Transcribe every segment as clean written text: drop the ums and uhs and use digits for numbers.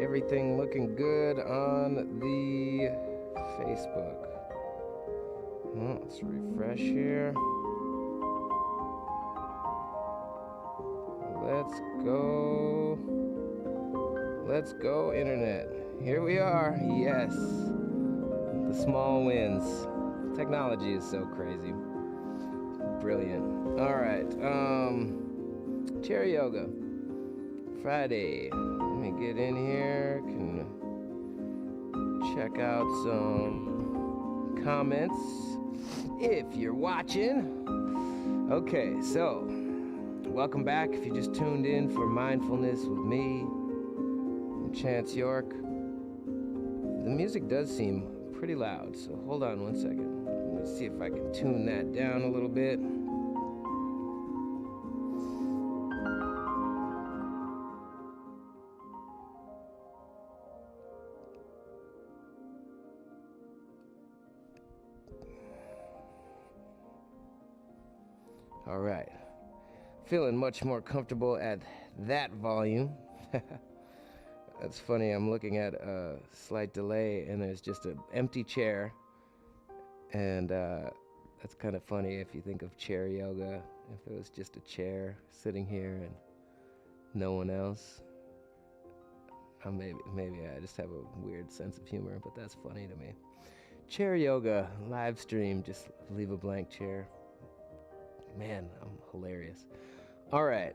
everything looking good on the Facebook. Let's refresh here. Let's go. Let's go, internet. Here we are. Yes. The small wins. Technology is so crazy. Brilliant. All right. Chair yoga. Friday. Let me get in here. Can check out some comments if you're watching. Okay, so welcome back. If you just tuned in for mindfulness with me, Chance York. The music does seem pretty loud, so hold on one second. Let me see if I can tune that down a little bit. All right. Feeling much more comfortable at that volume. That's funny, I'm looking at a slight delay and there's just an empty chair. And that's kind of funny if you think of chair yoga. If it was just a chair sitting here and no one else. Maybe I just have a weird sense of humor, but that's funny to me. Chair yoga, live stream, just leave a blank chair. Man, I'm hilarious. All right,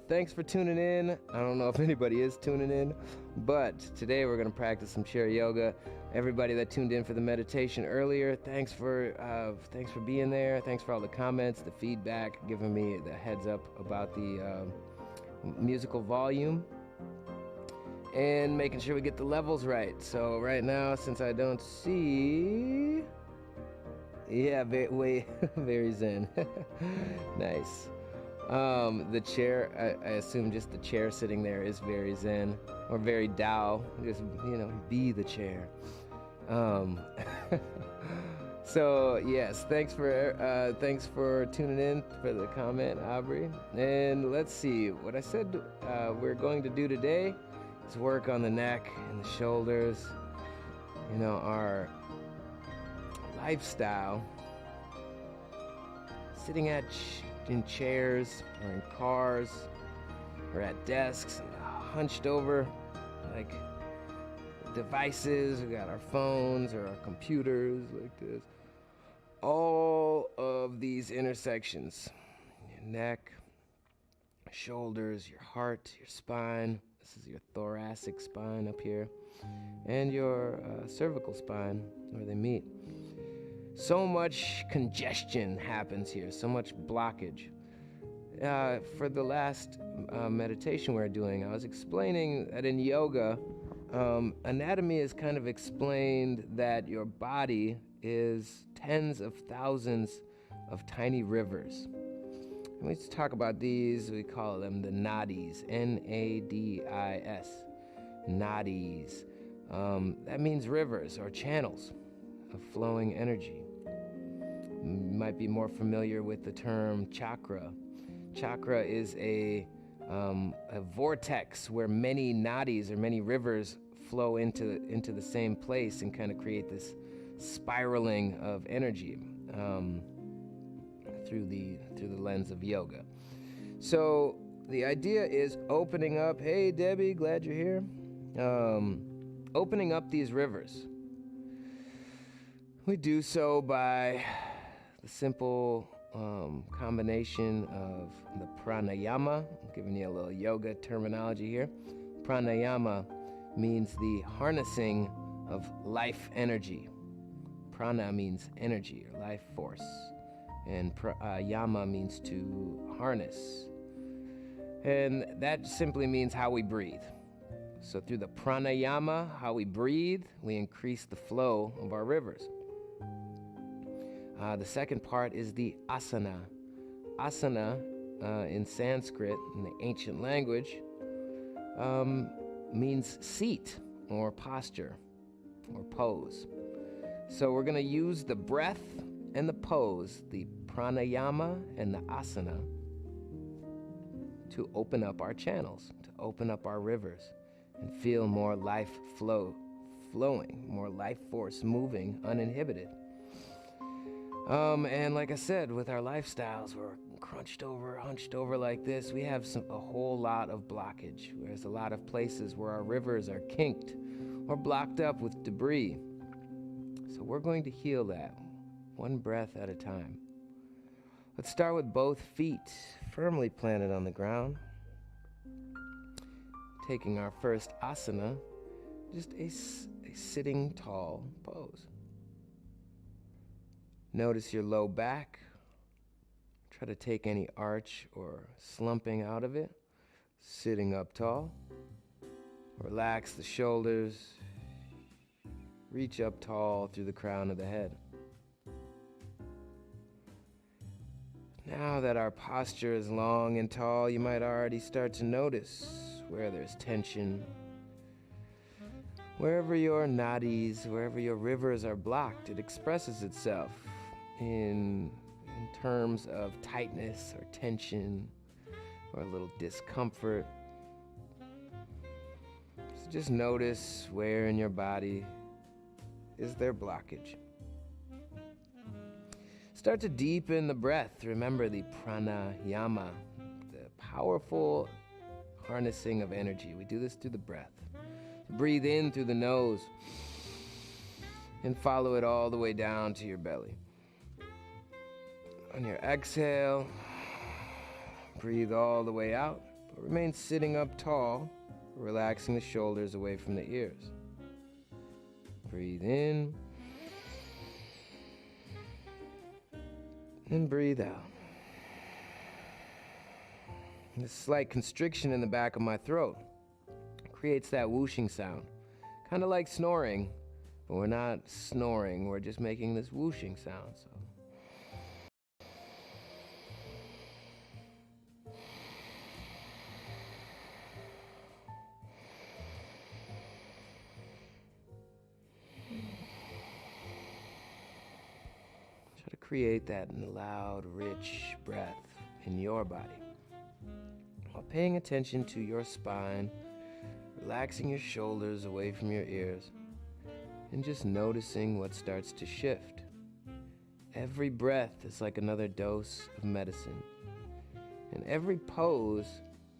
thanks for tuning in. I don't know if anybody is tuning in, but today we're gonna practice some chair yoga. Everybody that tuned in for the meditation earlier, thanks for being there. Thanks for all the comments, the feedback, giving me the heads up about the musical volume, and making sure we get the levels right. So right now, since I don't see, yeah, very zen. Nice. The chair, I assume just the chair sitting there is very zen or very Tao. Just, be the chair. So yes, thanks for tuning in for the comment, Aubrey. And let's see what I said. We're going to do today is work on the neck and the shoulders. Our lifestyle, sitting in chairs or in cars or at desks, hunched over like devices. We got our phones or our computers like this. All of these intersections, your neck, shoulders, your heart, your spine. This is your thoracic spine up here, and your cervical spine where they meet. So much congestion happens here, so much blockage. For the last meditation we were doing, I was explaining that in yoga, anatomy is kind of explained that your body is tens of thousands of tiny rivers. And we talk about these, we call them the nadis, N-A-D-I-S, nadis. That means rivers or channels of flowing energy. You might be more familiar with the term chakra. Chakra is a vortex where many nadis or many rivers flow into the same place and kind of create this spiraling of energy through the lens of yoga. So the idea is opening up. Hey Debbie, glad you're here. Opening up these rivers. We do so by the simple combination of the pranayama. I'm giving you a little yoga terminology here. Pranayama means the harnessing of life energy. Prana means energy or life force, and yama means to harness. And that simply means how we breathe. So through the pranayama, how we breathe, we increase the flow of our rivers. The second part is the asana. Asana, in Sanskrit, in the ancient language, means seat or posture or pose. So we're going to use the breath and the pose, the pranayama and the asana, to open up our channels, to open up our rivers, and feel more life flowing, more life force moving uninhibited. And like I said, with our lifestyles, we're hunched over like this, we have a whole lot of blockage. There's a lot of places where our rivers are kinked or blocked up with debris. So we're going to heal that one breath at a time. Let's start with both feet firmly planted on the ground. Taking our first asana, just a sitting tall pose. Notice your low back. Try to take any arch or slumping out of it. Sitting up tall. Relax the shoulders. Reach up tall through the crown of the head. Now that our posture is long and tall, you might already start to notice where there's tension. Wherever your nadis, wherever your rivers are blocked, it expresses itself in terms of tightness or tension or a little discomfort. So just notice where in your body is there blockage. Start to deepen the breath. Remember the pranayama, the powerful harnessing of energy. We do this through the breath. Breathe in through the nose and follow it all the way down to your belly. On your exhale, breathe all the way out, but remain sitting up tall, relaxing the shoulders away from the ears. Breathe in and breathe out. This slight constriction in the back of my throat creates that whooshing sound, kind of like snoring, but we're not snoring, we're just making this whooshing sound. So try to create that loud, rich breath in your body while paying attention to your spine, relaxing your shoulders away from your ears, and just noticing what starts to shift. Every breath is like another dose of medicine, and every pose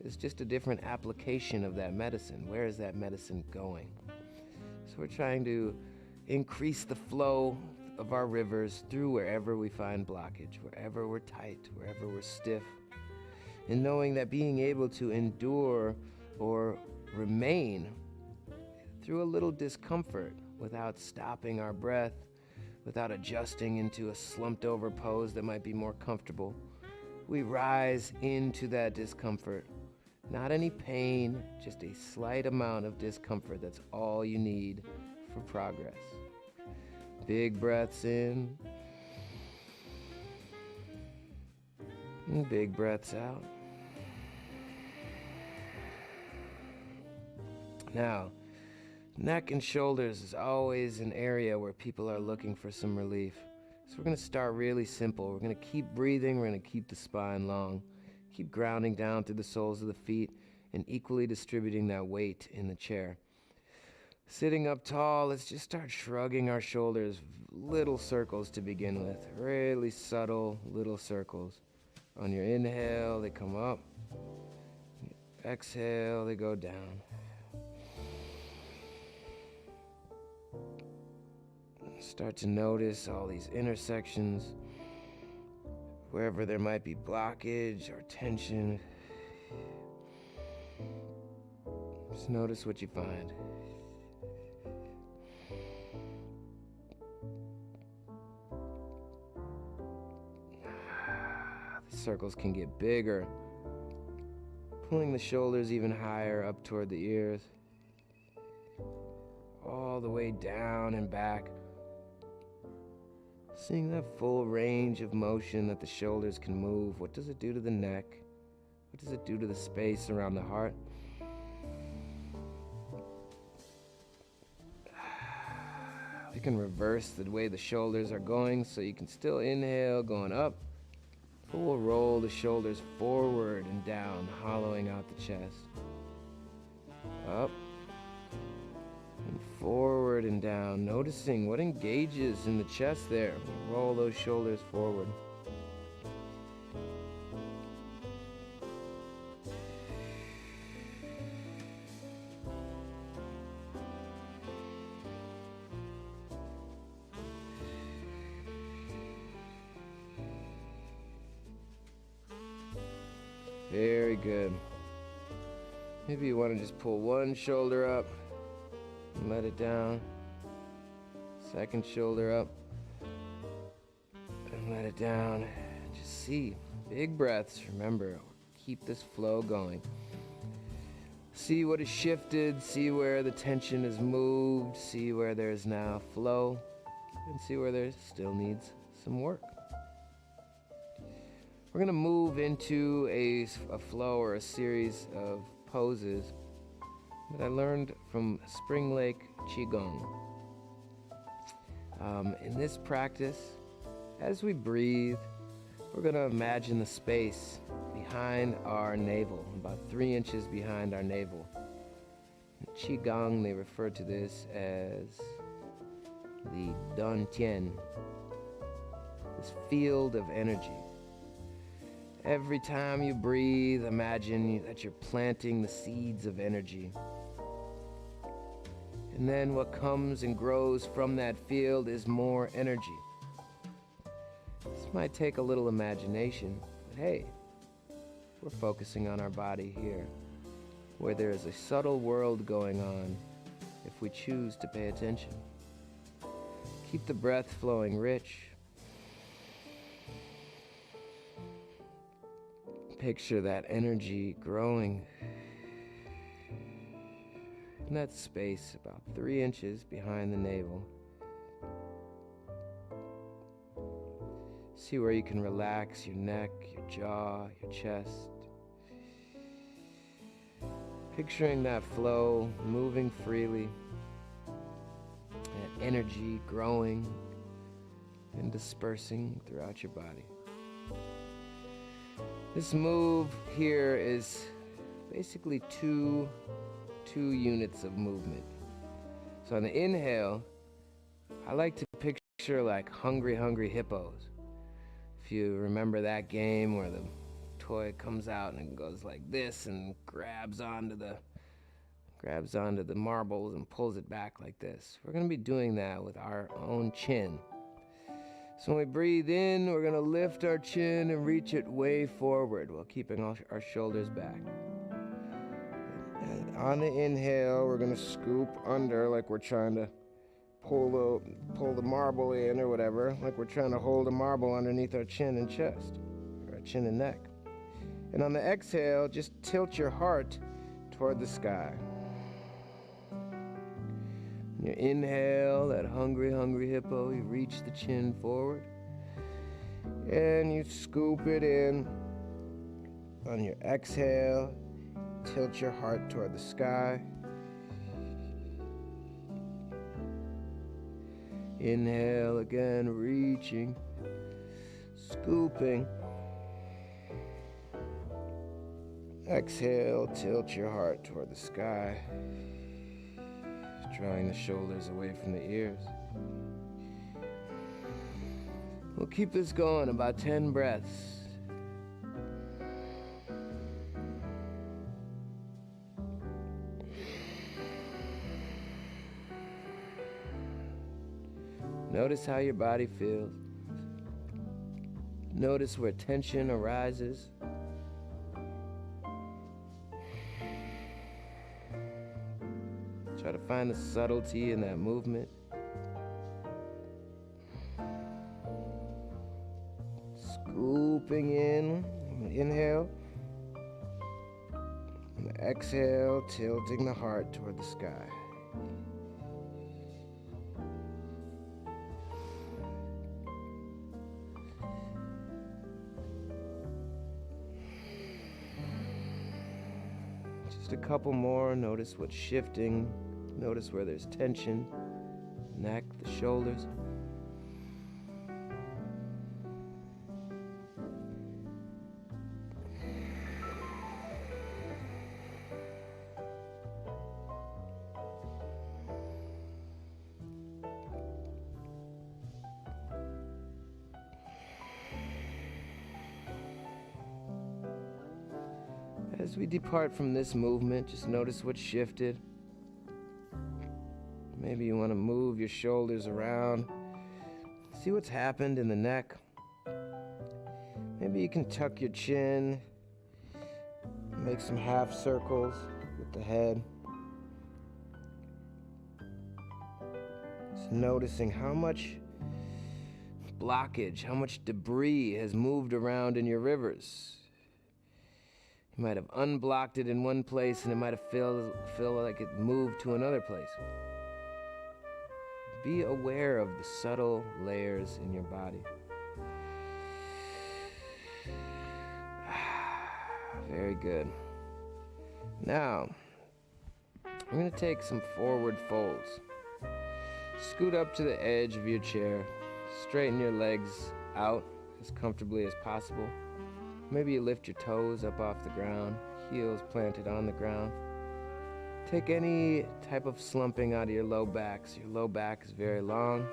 is just a different application of that medicine. Where is that medicine going? So we're trying to increase the flow of our rivers through wherever we find blockage, wherever we're tight, wherever we're stiff, and knowing that being able to endure or remain through a little discomfort without stopping our breath, without adjusting into a slumped over pose that might be more comfortable. We rise into that discomfort. Not any pain, just a slight amount of discomfort. That's all you need for progress. Big breaths in and big breaths out. Now, neck and shoulders is always an area where people are looking for some relief. So we're going to start really simple. We're going to keep breathing. We're going to keep the spine long. Keep grounding down through the soles of the feet and equally distributing that weight in the chair. Sitting up tall, let's just start shrugging our shoulders. Little circles to begin with. Really subtle little circles. On your inhale, they come up. Exhale, they go down. Start to notice all these intersections, wherever there might be blockage or tension. Just notice what you find. The circles can get bigger, pulling the shoulders even higher up toward the ears, all the way down and back. Seeing that full range of motion that the shoulders can move. What does it do to the neck? What does it do to the space around the heart? You can reverse the way the shoulders are going so you can still inhale, going up. But we'll roll the shoulders forward and down, hollowing out the chest. Up down, noticing what engages in the chest there. Roll those shoulders forward. Very good. Maybe you want to just pull one shoulder up and let it down. Second shoulder up and let it down. Just see. Big breaths. Remember, keep this flow going. See what has shifted. See where the tension has moved. See where there's now flow. And see where there still needs some work. We're going to move into a flow or a series of poses that I learned from Spring Lake Qigong. In this practice, as we breathe, we're going to imagine the space behind our navel, about 3 inches behind our navel. In Qigong, they refer to this as the Dan Tian, this field of energy. Every time you breathe, imagine that you're planting the seeds of energy. And then what comes and grows from that field is more energy. This might take a little imagination, but hey, we're focusing on our body here, where there is a subtle world going on if we choose to pay attention. Keep the breath flowing rich. Picture that energy growing in that space about 3 inches behind the navel. See where you can relax your neck, your jaw, your chest. Picturing that flow moving freely, that energy growing and dispersing throughout your body. This move here is basically two units of movement. So on the inhale, I like to picture like hungry hippos. If you remember that game where the toy comes out and goes like this and grabs onto the marbles and pulls it back like this. We're going to be doing that with our own chin. So when we breathe in, we're going to lift our chin and reach it way forward while keeping our shoulders back. And on the inhale, we're going to scoop under like we're trying to pull the marble in or whatever, like we're trying to hold a marble underneath our chin and chest, or our chin and neck. And on the exhale, just tilt your heart toward the sky. You inhale, that hungry hippo, you reach the chin forward and you scoop it in. On your exhale, tilt your heart toward the sky. Inhale again, reaching, scooping. Exhale, tilt your heart toward the sky, drawing the shoulders away from the ears. We'll keep this going about 10 breaths. Notice how your body feels. Notice where tension arises. Try to find the subtlety in that movement. Scooping in, inhale. And exhale, tilting the heart toward the sky. Just a couple more. Notice what's shifting. Notice where there's tension, neck, the shoulders. As we depart from this movement, just notice what shifted. Maybe you want to move your shoulders around. See what's happened in the neck. Maybe you can tuck your chin, make some half circles with the head. Just noticing how much blockage, how much debris has moved around in your rivers. You might have unblocked it in one place and it might have feel like it moved to another place. Be aware of the subtle layers in your body. Very good. Now, I'm going to take some forward folds. Scoot up to the edge of your chair. Straighten your legs out as comfortably as possible. Maybe you lift your toes up off the ground, heels planted on the ground. Take any type of slumping out of your low back. So your low back is very long.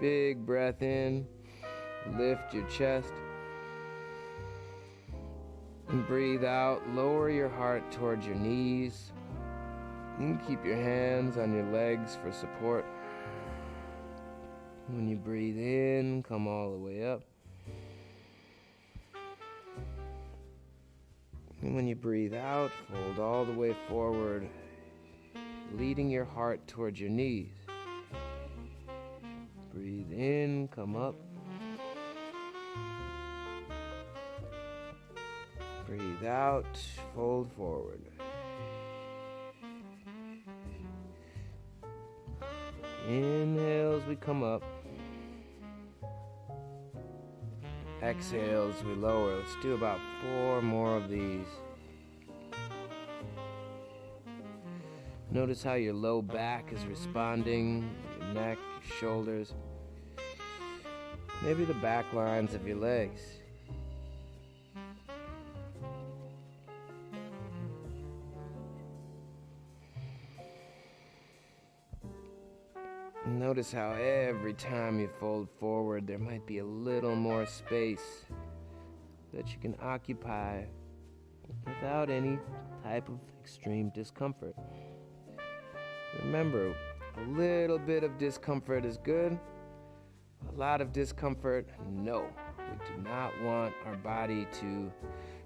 Big breath in. Lift your chest. And breathe out. Lower your heart towards your knees. And keep your hands on your legs for support. When you breathe in, come all the way up. And when you breathe out, fold all the way forward, leading your heart towards your knees. Breathe in, come up. Breathe out, fold forward. Inhale as we come up. Exhale as we lower. Let's do about 4 more of these. Notice how your low back is responding, your neck, your shoulders, maybe the back lines of your legs. Notice how every time you fold forward, there might be a little more space that you can occupy without any type of extreme discomfort. Remember, a little bit of discomfort is good. A lot of discomfort, no. We do not want our body to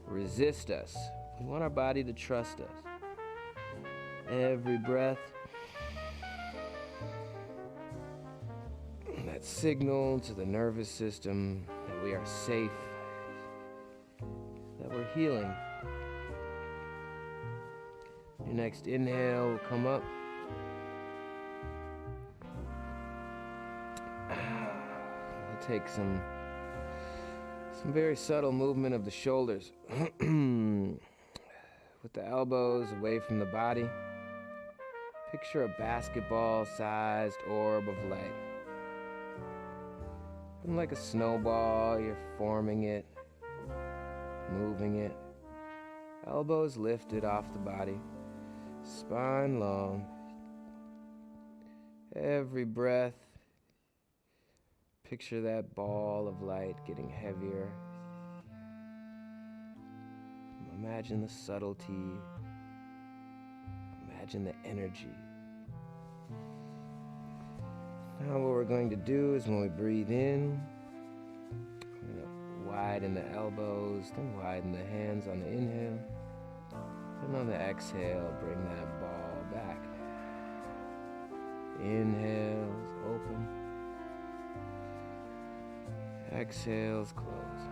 resist us. We want our body to trust us. Every breath, that signal to the nervous system that we are safe, that we're healing. Your next inhale will come up. We'll take some very subtle movement of the shoulders with the elbows away from the body. Picture a basketball-sized orb of light. And like a snowball, you're forming it, moving it. Elbows lifted off the body, spine long. Every breath, picture that ball of light getting heavier. Imagine the subtlety. Imagine the energy. Now what we're going to do is when we breathe in, we're going to widen the elbows, then widen the hands on the inhale. And on the exhale, bring that ball back. Inhales, open. Exhales, close.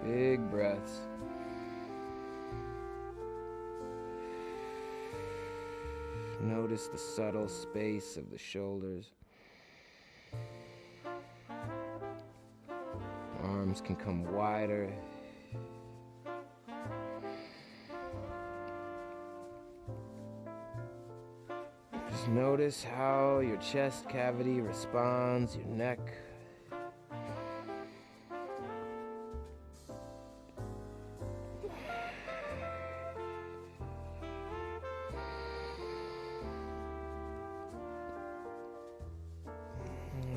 Big breaths. Notice the subtle space of the shoulders. Arms can come wider. Just notice how your chest cavity responds, your neck.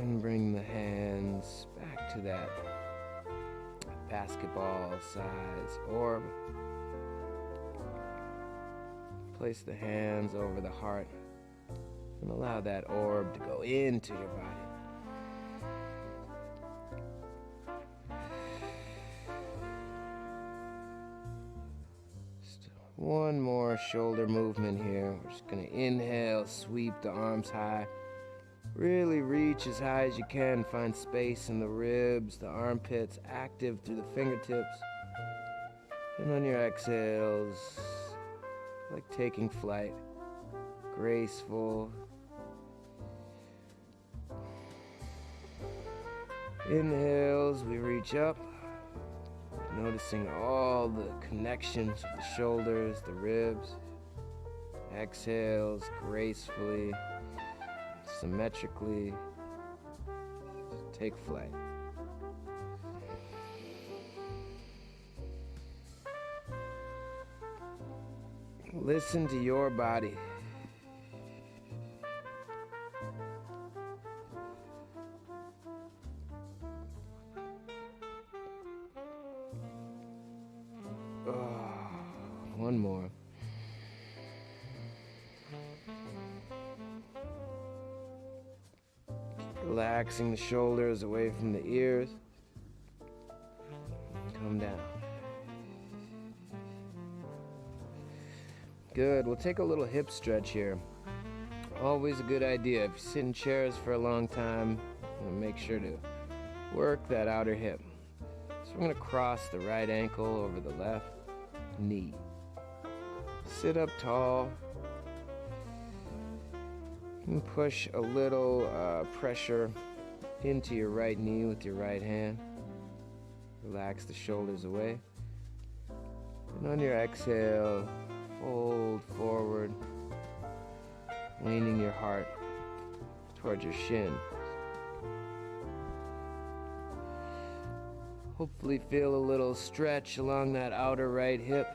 And bring the hands back to that basketball-sized orb. Place the hands over the heart and allow that orb to go into your body. Just one more shoulder movement here. We're just going to inhale, sweep the arms high. Really reach as high as you can. Find space in the ribs, the armpits, active through the fingertips. And on your exhales, like taking flight, graceful. Inhales, we reach up, noticing all the connections with the shoulders, the ribs. Exhales, gracefully, symmetrically, take flight. Listen to your body. One more. Relaxing the shoulders away from the ears. Come down. Good. We'll take a little hip stretch here. Always a good idea. If you sit in chairs for a long time, make sure to work that outer hip. So we're going to cross the right ankle over the left knee. Sit up tall. And push a little pressure into your right knee with your right hand. Relax the shoulders away. And on your exhale, fold forward, leaning your heart towards your shin. Hopefully feel a little stretch along that outer right hip.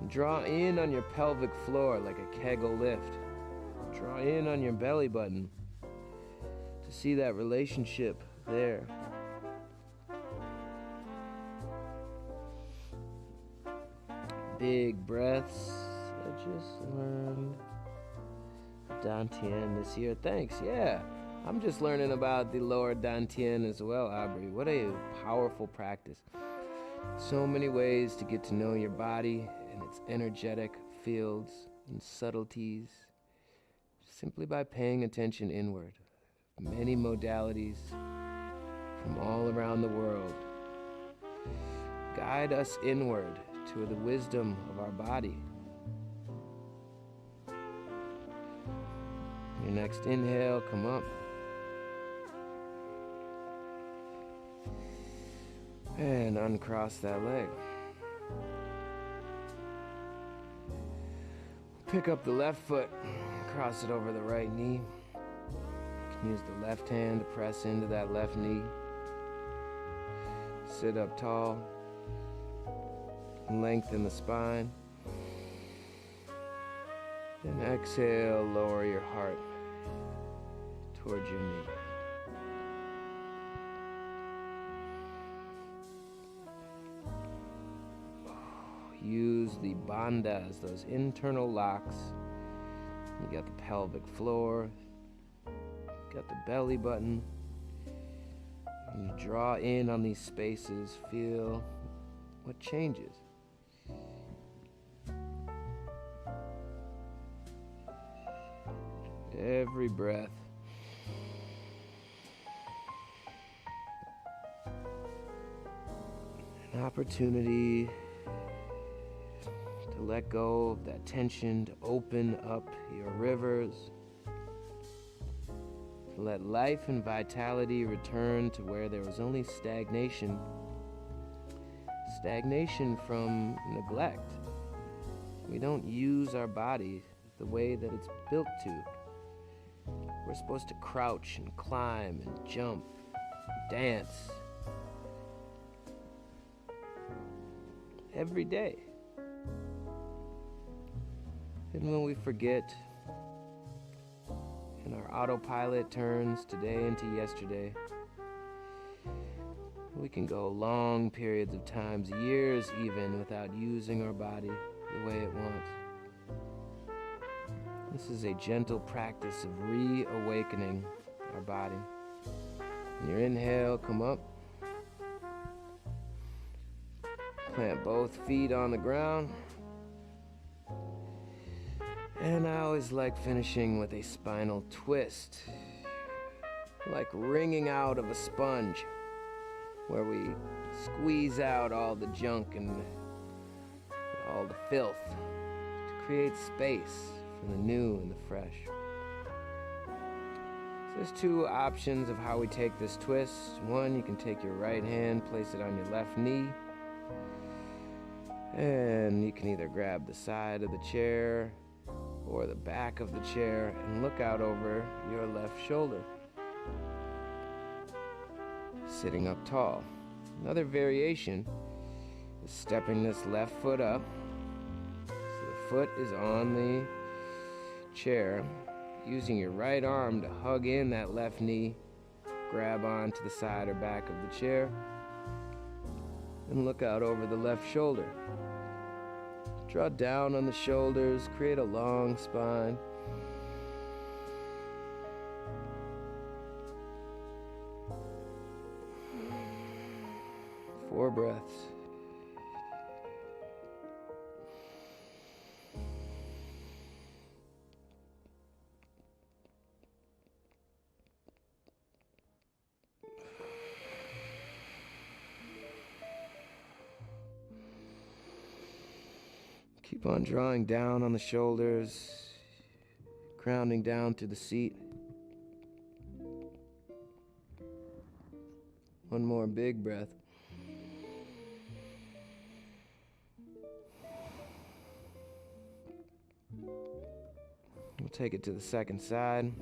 Draw in on your pelvic floor like a Kegel lift. Draw in on your belly button to see that relationship there. Big breaths. I just learned Dantian this year. Thanks, yeah. I'm just learning about the lower Dantian as well, Aubrey. What a powerful practice. So many ways to get to know your body and its energetic fields and subtleties simply by paying attention inward. Many modalities from all around the world guide us inward to the wisdom of our body. Your next inhale, come up. And uncross that leg. Pick up the left foot, cross it over the right knee. You can use the left hand to press into that left knee. Sit up tall. Lengthen the spine. Then exhale, lower your heart towards your knee. Use the bandhas, those internal locks. You got the pelvic floor, you got the belly button. You draw in on these spaces, feel what changes. Every breath. An opportunity to let go of that tension, to open up your rivers, to let life and vitality return to where there was only stagnation. Stagnation from neglect. We don't use our body the way that it's built to. We're supposed to crouch and climb and jump, and dance every day. And when we forget and our autopilot turns today into yesterday, We can go long periods of times, years even, without using our body the way it wants. This is a gentle practice of reawakening our body. On your inhale, come up. Plant both feet on the ground. And I always like finishing with a spinal twist, like wringing out of a sponge, where we squeeze out all the junk and all the filth to create space for the new and the fresh. So there's two options of how we take this twist. One, you can take your right hand, place it on your left knee, and you can either grab the side of the chair or the back of the chair and look out over your left shoulder, sitting up tall. Another variation is stepping this left foot up, so the foot is on the chair, using your right arm to hug in that left knee, grab onto the side or back of the chair, and look out over the left shoulder. Draw down on the shoulders, create a long spine. Four breaths. Keep on drawing down on the shoulders, grounding down to the seat. One more big breath. We'll take it to the second side.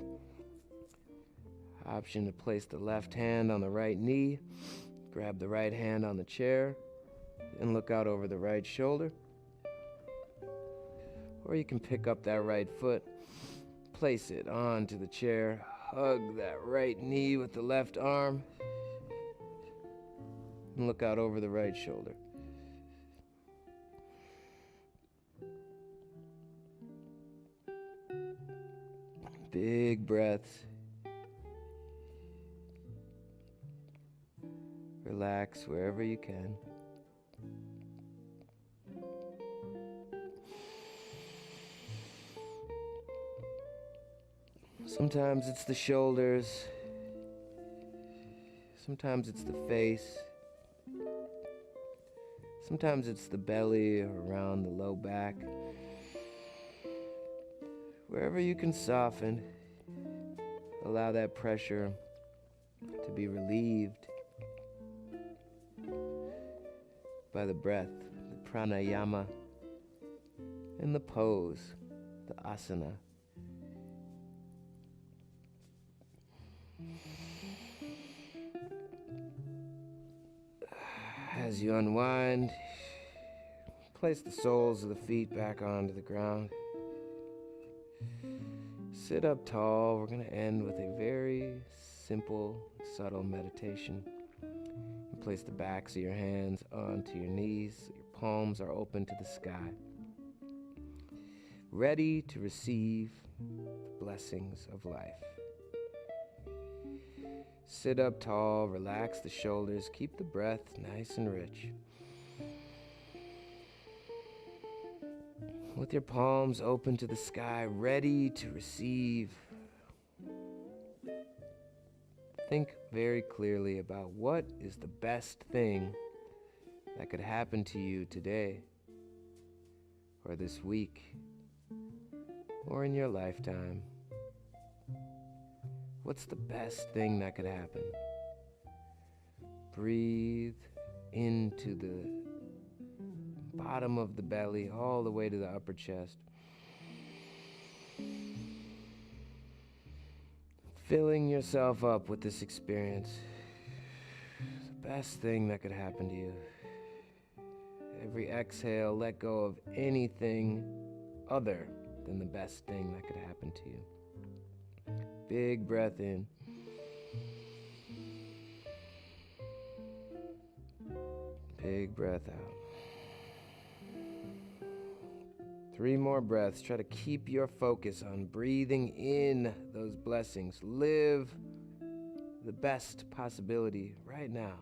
Option to place the left hand on the right knee, grab the right hand on the chair, and look out over the right shoulder. Or you can pick up that right foot, place it onto the chair, hug that right knee with the left arm, and look out over the right shoulder. Big breaths. Relax wherever you can. Sometimes it's the shoulders, sometimes it's the face, sometimes it's the belly or around the low back. Wherever you can soften, allow that pressure to be relieved by the breath, the pranayama, and the pose, the asana. As you unwind, place the soles of the feet back onto the ground. Sit up tall. We're going to end with a very simple, subtle meditation. You place the backs of your hands onto your knees. Your palms are open to the sky, ready to receive the blessings of life. Sit up tall, relax the shoulders, keep the breath nice and rich. With your palms open to the sky, ready to receive. Think very clearly about what is the best thing that could happen to you today, or this week, or in your lifetime. What's the best thing that could happen? Breathe into the bottom of the belly, all the way to the upper chest. Filling yourself up with this experience. The best thing that could happen to you. Every exhale, let go of anything other than the best thing that could happen to you. Big breath in. Big breath out. 3 more breaths. Try to keep your focus on breathing in those blessings. Live the best possibility right now.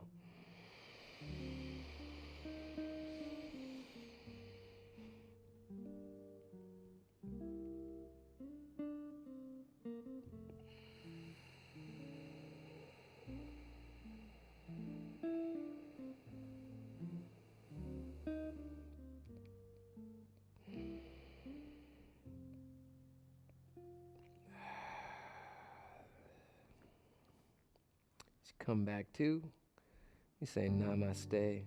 Come back to, you say namaste,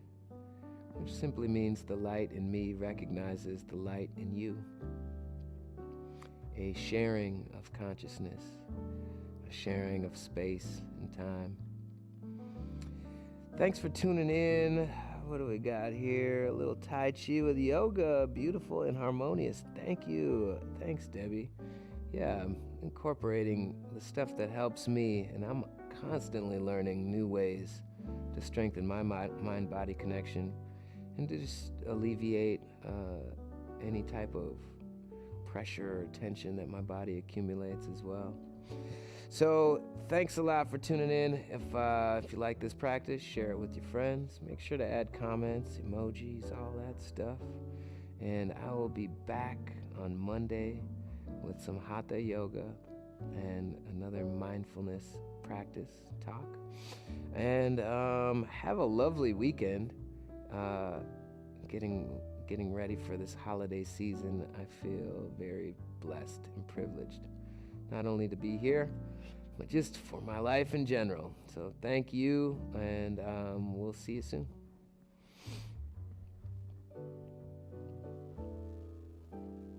which simply means the light in me recognizes the light in you. A sharing of consciousness, a sharing of space and time. Thanks for tuning in. What do we got here? A little Tai Chi with yoga, beautiful and harmonious. Thank you. Thanks, Debbie. Yeah, I'm incorporating the stuff that helps me, and I'm constantly learning new ways to strengthen my mind-body connection and to just alleviate any type of pressure or tension that my body accumulates as well. So thanks a lot for tuning in. If you like this practice, share it with your friends. Make sure to add comments, emojis, all that stuff. And I will be back on Monday with some Hatha yoga and another mindfulness practice talk. And have a lovely weekend. Getting ready for this holiday season. I feel very blessed and privileged, not only to be here, but just for my life in general. So thank you, and we'll see you soon.